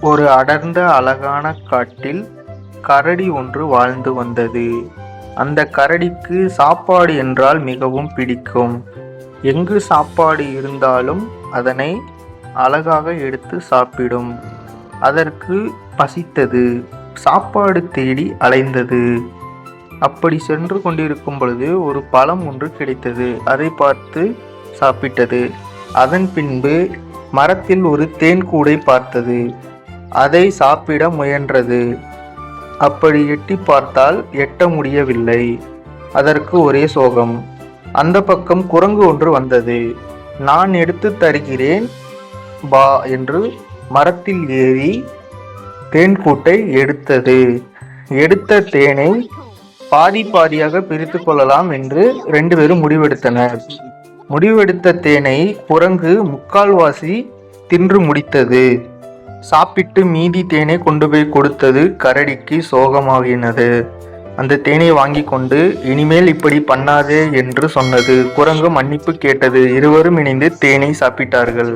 ஒரு அடர்ந்த அழகான காட்டில் கரடி ஒன்று வாழ்ந்து வந்தது. அந்த கரடிக்கு சாப்பாடு என்றால் மிகவும் பிடிக்கும். எங்கு சாப்பாடு இருந்தாலும் அதனை அழகாக எடுத்து சாப்பிடும். அதற்கு பசித்தது. சாப்பாடு தேடி அலைந்தது. அப்படி சென்று கொண்டிருக்கும் பொழுது ஒரு பழம் ஒன்று கிடைத்தது. அதை பார்த்து சாப்பிட்டது. அதன் பின்பு மரத்தில் ஒரு தேன் கூடை பார்த்தது. அதை சாப்பிட முயன்றது. அப்படி எட்டி பார்த்தால் எட்ட முடியவில்லை. அதற்கு ஒரே சோகம். அந்த பக்கம் குரங்கு ஒன்று வந்தது. நான் எடுத்து தருகிறேன் பா என்று மரத்தில் ஏறி தேன்கூட்டை எடுத்தது. எடுத்த தேனை பாதி பாதியாக பிரித்து கொள்ளலாம் என்று 2 பேரும் முடிவெடுத்தனர். முடிவெடுத்த தேனை குரங்கு முக்கால்வாசி தின்று முடித்தது. சாப்பிட்டு மீதி தேனை கொண்டு போய் கொடுத்தது. கரடிக்கு சோகமாகினது. அந்த தேனை வாங்கி கொண்டு இனிமேல் இப்படி பண்ணாதே என்று சொன்னது. குரங்கு மன்னிப்பு கேட்டது. இருவரும் இணைந்து தேனை சாப்பிட்டார்கள்.